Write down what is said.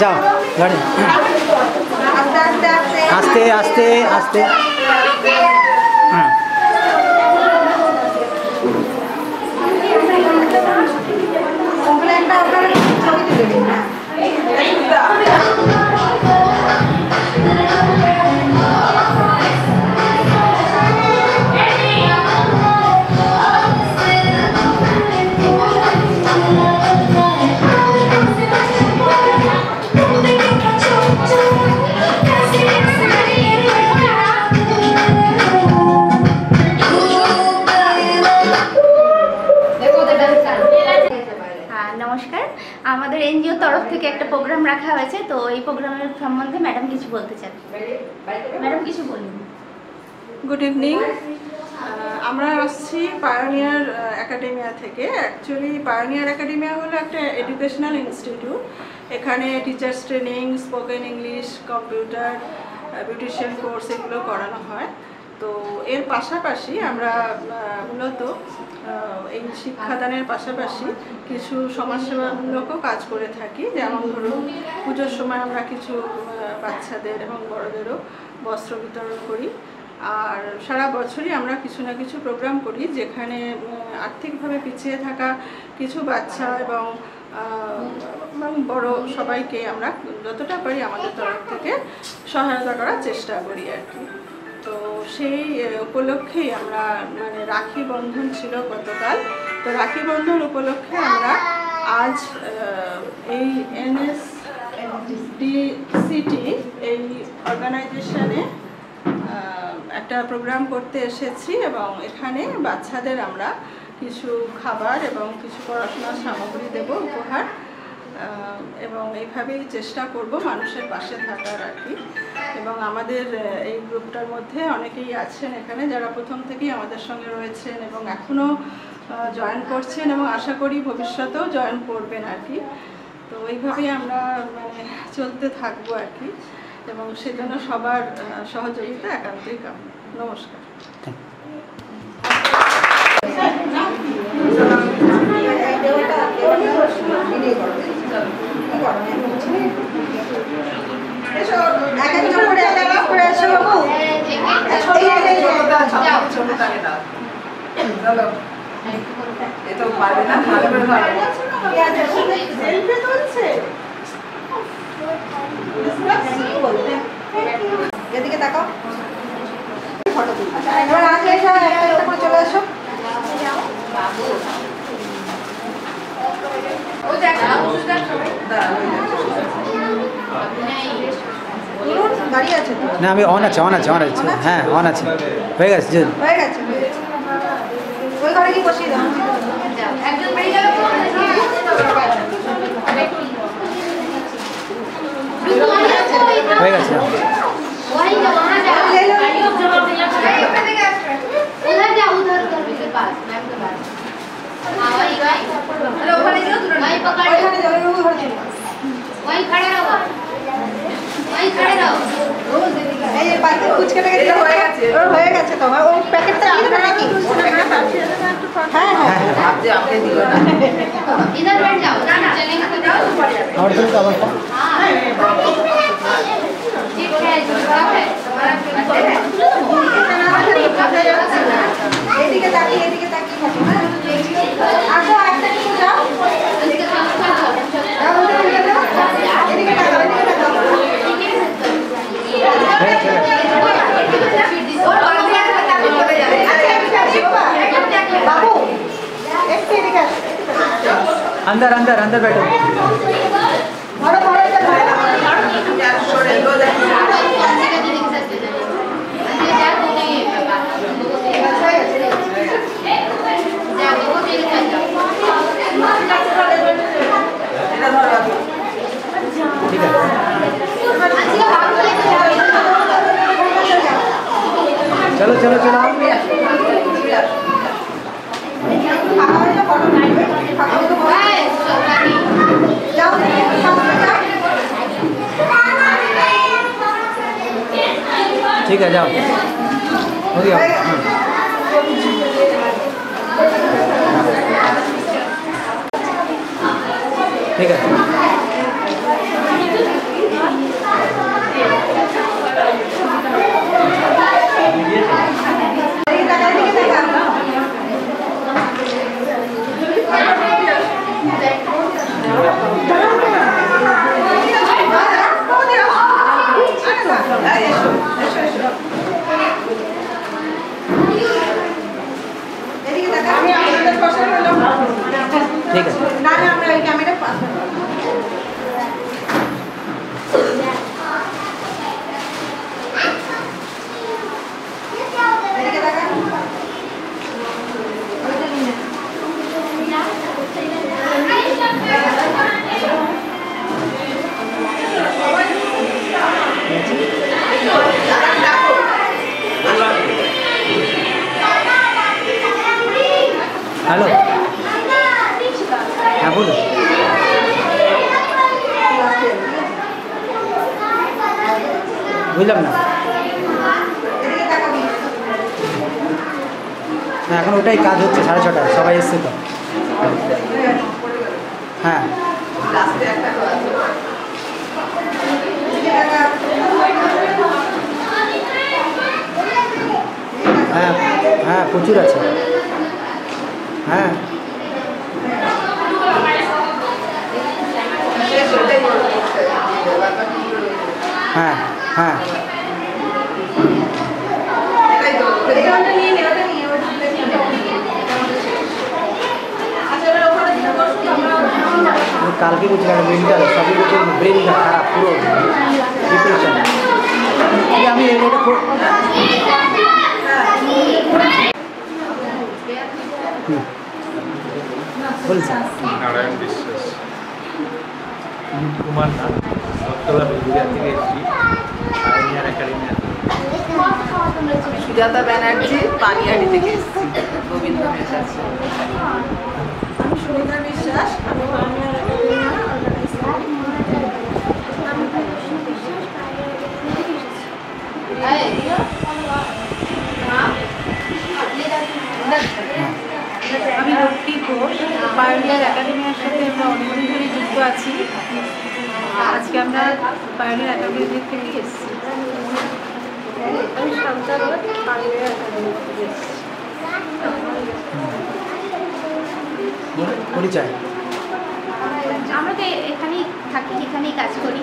যাও গাড়ি আস্তে আস্তে আস্তে হ্যাঁ নমস্কার, আমাদের এনজিও তরফ থেকে একটা প্রোগ্রাম রাখা হয়েছে, তো এই প্রোগ্রামের সম্বন্ধে ম্যাডাম কিছু বলতে চান। ম্যাডাম কিছু বলুন। Good evening. আমরা আসছি পায়োনিয়ার একাডেমিয়া থেকে। অ্যাকচুয়ালি পায়োনিয়ার একাডেমিয়া হলো একটা এডুকেশনাল ইনস্টিটিউট। এখানে teachers training, spoken English, computer, beautician course এগুলো করানো হয়। তো এর পাশাপাশি আমরা মূলত এই শিক্ষাদানের পাশাপাশি কিছু সমাজসেবামূলকও কাজ করে থাকি। যেমন ধরুন পুজোর সময় আমরা কিছু বাচ্চাদের এবং বড়দেরও বস্ত্র বিতরণ করি। আর সারা বছরই আমরা কিছু না কিছু প্রোগ্রাম করি, যেখানে আর্থিকভাবে পিছিয়ে থাকা কিছু বাচ্চা এবং বড় সবাইকে আমরা যতটা পারি আমাদের তরফ থেকে সহায়তা করার চেষ্টা করি আর কি। তো সেই উপলক্ষেই আমরা রাখি বন্ধন ছিল গতকাল। তো রাখি বন্ধন উপলক্ষে আমরা আজ এই NSDCT এই অর্গানাইজেশনে একটা প্রোগ্রাম করতে এসেছি এবং এখানে বাচ্চাদের আমরা কিছু খাবার এবং কিছু পড়াশোনার সামগ্রী দেব উপহার, এবং এইভাবেই চেষ্টা করব মানুষের পাশে থাকার আর কি। এবং আমাদের এই গ্রুপটার মধ্যে অনেকেই আছেন এখানে যারা প্রথম থেকেই আমাদের সঙ্গে রয়েছেন এবং এখনও জয়েন করছেন এবং আশা করি ভবিষ্যতেও জয়েন করবেন আর কি। তো এইভাবেই আমরা চলতে থাকবো আর কি, এবং সেজন্য সবার সহযোগিতা একান্তই কাম্য। নমস্কার। এদিকে তাকাও, ফটো তুলি। এবার আগে এসো, একটা করে চলে আসো। গাড়ি আছে না, আমি অন আছে হ্যাঁ অন আছে, হয়ে গেছে হয়ে গেছে। ওই ঘরে কি বসিয়ে দাও। একজন বেরিয়ে যাবে তো হয়ে গেছে। হয়ে গেছে তো ও প্যাকেটটা দিয়ে দেবে নাকি? হ্যাঁ হ্যাঁ আপনি আমাকে দিও না। इधर बैठ जाओ, ना चलेंगे तो जाओ ऊपर जाओ। और तो आवाज ठीक है, सब है हमारा এদিকে তাকিয়ে আসো, একটা নিয়ে যাও। এদিকে তাকাও, এদিকে তাকাও। बाबू एक पे दिखा अंदर अंदर अंदर बैठो। बड़ो बड़ो चलो चलो चलो ठीक है, जाओ हो गया। ठीक है। বুঝলাম না। হ্যাঁ এখন ওটাই কাজ হচ্ছে 6:30, সবাই এসছে তো। হ্যাঁ হ্যাঁ হ্যাঁ প্রচুর আছে। হ্যাঁ হ্যাঁ হ্যাঁ কালকে বলছিলাম মেন্টাল সবই বলছে ব্রেনটা খারাপ পুরো ডিপ্রেশন। আমি এটা বলছি নারায়ণ বিশ্বাস, অমিত কুমার নাথ, দত্তলা বেলগুড়িয়া থেকে এসেছি, পাইনিয়ার একাডেমি। সুজাতা ব্যানার্জি, পানিহাটি থেকে এসেছি, গোবিন্দ বিশ্বাস। আমি সুমিত্রা বিশ্বাস, আমি পায়োনিয়ার একাডেমিয়া অর্গানাইজ করি। আমি লক্ষ্মী ঘোষ, পায়োনিয়ার একাডেমির সাথে আমরা অনেকদিন ধরে যুক্ত আছি। আজকে আমরা পায়োনিয়ার একাডেমি থেকে এসেছি। আমি শান্তা রোড, পায়োনিয়ার একাডেমি থেকে এসেছি। পরিচয়। আমরা তো এখানেই থাকি, এখানেই কাজ করি।